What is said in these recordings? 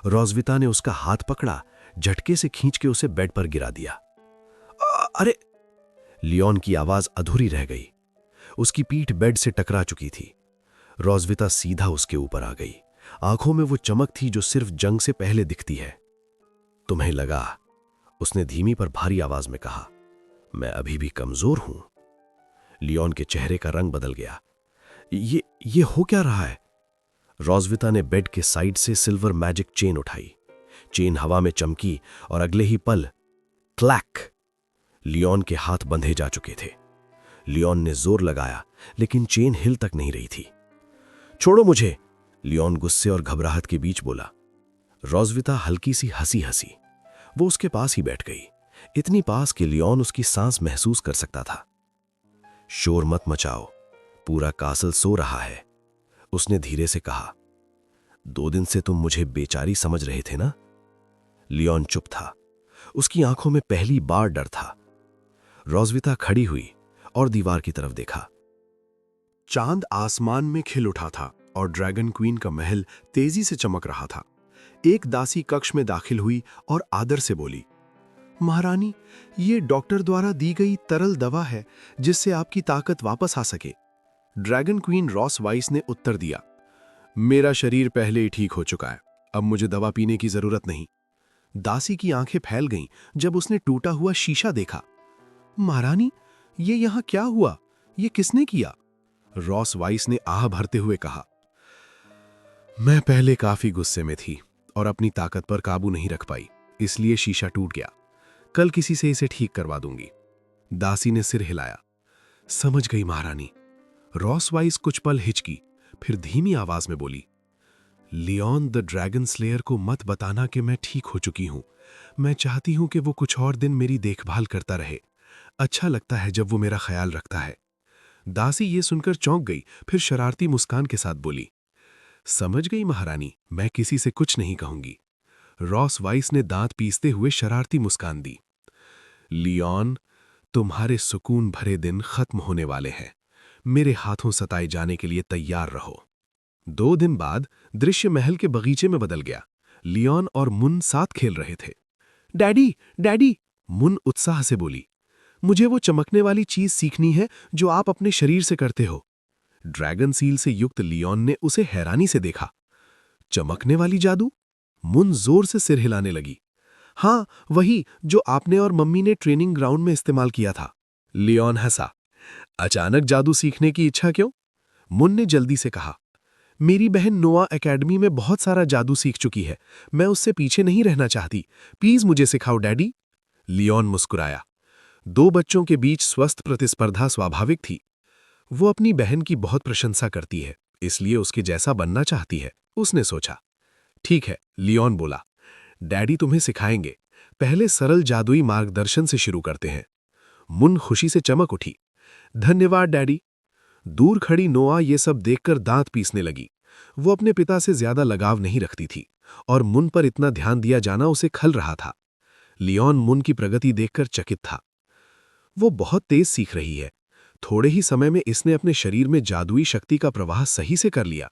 रोज़विता ने उसका हाथ पकड़ा, झटके से खींच के उसे बेड पर गिरा दिया। अरे! लियोन की आवाज अधूरी रह गई। उसकी पीठ बेड से टकरा चुकी थी। रोज़विता सीधा उसके ऊपर आ गई। आंखों में वो चमक थी जो सिर्फ जंग से पहले दिखती है। तुम्हें लगा, उसने धीमी पर भारी आवाज में कहा, मैं अभी भी कमजोर हूं। लियोन के चेहरे का रंग बदल गया। ये हो क्या रहा है? रोज़विता ने बेड के साइड से सिल्वर मैजिक चेन उठाई। चेन हवा में चमकी और अगले ही पल क्लैक, लियोन के हाथ बंधे जा चुके थे। लियोन ने जोर लगाया, लेकिन चेन हिल तक नहीं रही थी। छोड़ो मुझे, लियोन गुस्से और घबराहट के बीच बोला। रोज़विता हल्की सी हंसी। वो उसके पास ही बैठ गई, इतनी पास कि लियोन उसकी सांस महसूस कर सकता था। शोर मत मचाओ, पूरा कासल सो रहा है, उसने धीरे से कहा। 2 दिन से तुम मुझे बेचारी समझ रहे थे ना? लियोन चुप था। उसकी आंखों में पहली बार डर था। रोज़विता खड़ी हुई और दीवार की तरफ देखा। चांद आसमान में खिल उठा था और ड्रैगन क्वीन का महल तेजी से चमक रहा था। एक दासी कक्ष में दाखिल हुई और आदर से बोली, महारानी, ये डॉक्टर द्वारा दी गई तरल दवा है जिससे आपकी ताकत वापस आ सके। ड्रैगन क्वीन रॉस वाइस ने उत्तर दिया, मेरा शरीर पहले ही ठीक हो चुका है, अब मुझे दवा पीने की जरूरत नहीं। दासी की आंखें फैल गईं जब उसने टूटा हुआ शीशा देखा। महारानी, ये यहां क्या हुआ? ये किसने किया? रॉस वाइस ने आह भरते हुए कहा, मैं पहले काफी गुस्से में थी और अपनी ताकत पर काबू नहीं रख पाई, इसलिए शीशा टूट गया। कल किसी से इसे ठीक करवा दूंगी। दासी ने सिर हिलाया। समझ गई महारानी। रॉस वाइस कुछ पल हिचकी, फिर धीमी आवाज में बोली, लियोन द ड्रैगन स्लेयर को मत बताना कि मैं ठीक हो चुकी हूं। मैं चाहती हूं कि वो कुछ और दिन मेरी देखभाल करता रहे। अच्छा लगता है जब वो मेरा ख्याल रखता है। दासी ये सुनकर चौंक गई, फिर शरारती मुस्कान के साथ बोली, समझ गई महारानी, मैं किसी से कुछ नहीं कहूंगी। रॉस वाइस ने दांत पीसते हुए शरारती मुस्कान दी। लियोन, तुम्हारे सुकून भरे दिन खत्म होने वाले हैं। मेरे हाथों सताए जाने के लिए तैयार रहो। 2 दिन बाद दृश्य महल के बगीचे में बदल गया। लियोन और मुन साथ खेल रहे थे। डैडी, डैडी, मुन उत्साह से बोली, मुझे वो चमकने वाली चीज सीखनी है जो आप अपने शरीर से करते हो। ड्रैगन सील से युक्त लियोन ने उसे हैरानी से देखा। चमकने वाली जादू? मुन जोर से सिर हिलाने लगी। हाँ, वही जो आपने और मम्मी ने ट्रेनिंग ग्राउंड में इस्तेमाल किया था। लियोन हंसा। अचानक जादू सीखने की इच्छा क्यों? मुन ने जल्दी से कहा, मेरी बहन नोआ एकेडमी में बहुत सारा जादू सीख चुकी है, मैं उससे पीछे नहीं रहना चाहती। प्लीज मुझे सिखाओ डैडी। लियोन मुस्कुराया। 2 बच्चों के बीच स्वस्थ प्रतिस्पर्धा स्वाभाविक थी। वो अपनी बहन की बहुत प्रशंसा करती है, इसलिए उसके जैसा बनना चाहती है, उसने सोचा। ठीक है, लियोन बोला, डैडी तुम्हें सिखाएंगे। पहले सरल जादुई मार्गदर्शन से शुरू करते हैं। मुन खुशी से चमक उठी। धन्यवाद डैडी। दूर खड़ी नोआ ये सब देखकर दांत पीसने लगी। वो अपने पिता से ज्यादा लगाव नहीं रखती थी और मुन पर इतना ध्यान दिया जाना उसे खल रहा था। लियोन मुन की प्रगति देखकर चकित था। वो बहुत तेज सीख रही है। थोड़े ही समय में इसने अपने शरीर में जादुई शक्ति का प्रवाह सही से कर लिया।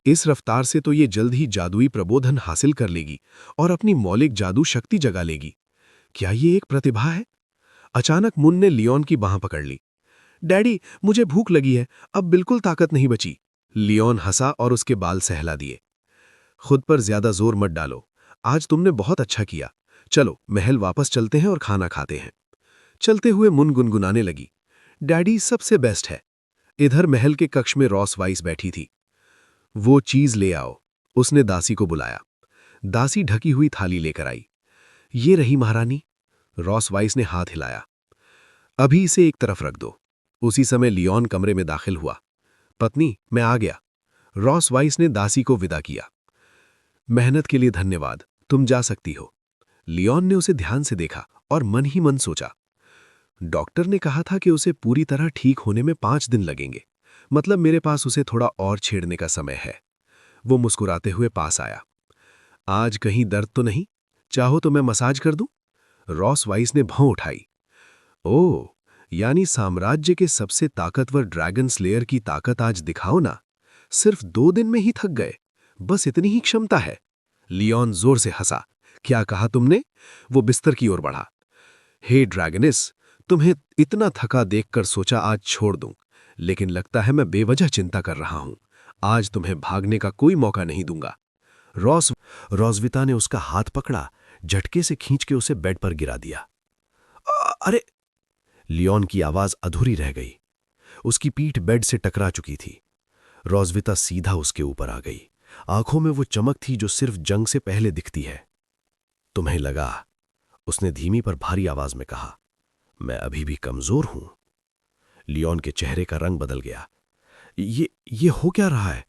इस रफ्तार से तो ये जल्द ही जादुई प्रबोधन हासिल कर लेगी और अपनी मौलिक जादू शक्ति जगा लेगी। क्या ये एक प्रतिभा है? अचानक मुन ने लियोन की बांह पकड़ ली। डैडी, मुझे भूख लगी है, अब बिल्कुल ताकत नहीं बची। लियोन हंसा और उसके बाल सहला दिए। खुद पर ज्यादा जोर मत डालो, आज तुमने बहुत अच्छा किया। चलो महल वापस चलते हैं और खाना खाते हैं। चलते हुए मुन गुनगुनाने लगी, डैडी सबसे बेस्ट है। इधर महल के कक्ष में रॉस वाइस बैठी थी। वो चीज ले आओ, उसने दासी को बुलाया। दासी ढकी हुई थाली लेकर आई। ये रही महारानी। रॉस वाइस ने हाथ हिलाया। अभी इसे एक तरफ रख दो। उसी समय लियोन कमरे में दाखिल हुआ। पत्नी, मैं आ गया। रॉस वाइस ने दासी को विदा किया। मेहनत के लिए धन्यवाद, तुम जा सकती हो। लियोन ने उसे ध्यान से देखा और मन ही मन सोचा, डॉक्टर ने कहा था कि उसे पूरी तरह ठीक होने में 5 दिन लगेंगे, मतलब मेरे पास उसे थोड़ा और छेड़ने का समय है। वो मुस्कुराते हुए पास आया। आज कहीं दर्द तो नहीं? चाहो तो मैं मसाज कर दूं? रॉस वाइस ने भौं उठाई। ओह, यानी साम्राज्य के सबसे ताकतवर ड्रैगन स्लेयर की ताकत आज दिखाओ ना। सिर्फ 2 दिन में ही थक गए? बस इतनी ही क्षमता है? लियोन जोर से हंसा। क्या कहा तुमने? वो बिस्तर की ओर बढ़ा। हे ड्रैगनिस, तुम्हें इतना थका देखकर सोचा आज छोड़ दूं, लेकिन लगता है मैं बेवजह चिंता कर रहा हूं। आज तुम्हें भागने का कोई मौका नहीं दूंगा। रोजविता ने उसका हाथ पकड़ा, झटके से खींच के उसे बेड पर गिरा दिया। अरे! लियोन की आवाज अधूरी रह गई। उसकी पीठ बेड से टकरा चुकी थी। रोजविता सीधा उसके ऊपर आ गई। आंखों में वो चमक थी जो सिर्फ जंग से पहले दिखती है। तुम्हें लगा? उसने धीमी पर भारी आवाज में कहा। मैं अभी भी कमजोर हूं। लियोन के चेहरे का रंग बदल गया। ये हो क्या रहा है?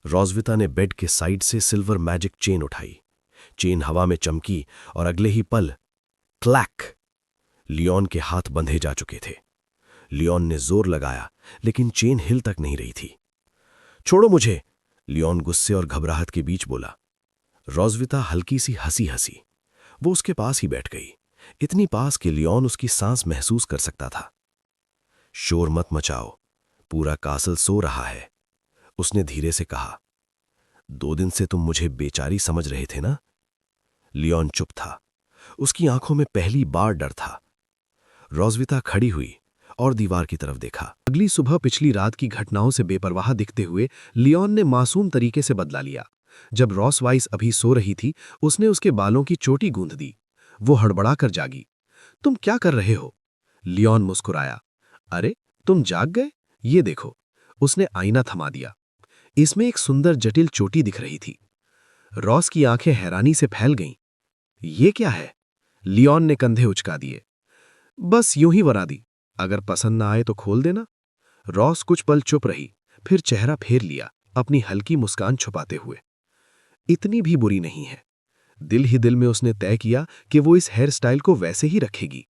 रोजविता ने बेड के साइड से सिल्वर मैजिक चेन उठाई। चेन हवा में चमकी और अगले ही पल क्लैक! लियोन के हाथ बंधे जा चुके थे। लियोन ने जोर लगाया, लेकिन चेन हिल तक नहीं रही थी। छोड़ो मुझे! लियोन गुस्से और घबराहट के बीच बोला। रोजविता हल्की सी हंसी हंसी। वो उसके पास ही बैठ गई, इतनी पास कि लियोन उसकी सांस महसूस कर सकता था। शोर मत मचाओ, पूरा कासल सो रहा है, उसने धीरे से कहा। 2 दिन से तुम मुझे बेचारी समझ रहे थे ना? लियोन चुप था। उसकी आंखों में पहली बार डर था। रोजविता खड़ी हुई और दीवार की तरफ देखा। अगली सुबह पिछली रात की घटनाओं से बेपरवाह दिखते हुए लियोन ने मासूम तरीके से बदला लिया। जब रॉसवाइस अभी सो रही थी, उसने उसके बालों की चोटी गूंथ दी। वो हड़बड़ा कर जागी। तुम क्या कर रहे हो? लियोन मुस्कुराया। अरे, तुम जाग गए? ये देखो। उसने आईना थमा दिया। इसमें एक सुंदर जटिल चोटी दिख रही थी। रॉस की आंखें हैरानी से फैल गईं। ये क्या है? लियोन ने कंधे उचका दिए। बस यूं ही बना दी, अगर पसंद ना आए तो खोल देना। रॉस कुछ पल चुप रही, फिर चेहरा फेर लिया, अपनी हल्की मुस्कान छुपाते हुए। इतनी भी बुरी नहीं है। दिल ही दिल में उसने तय किया कि वो इस हेयर स्टाइल को वैसे ही रखेगी।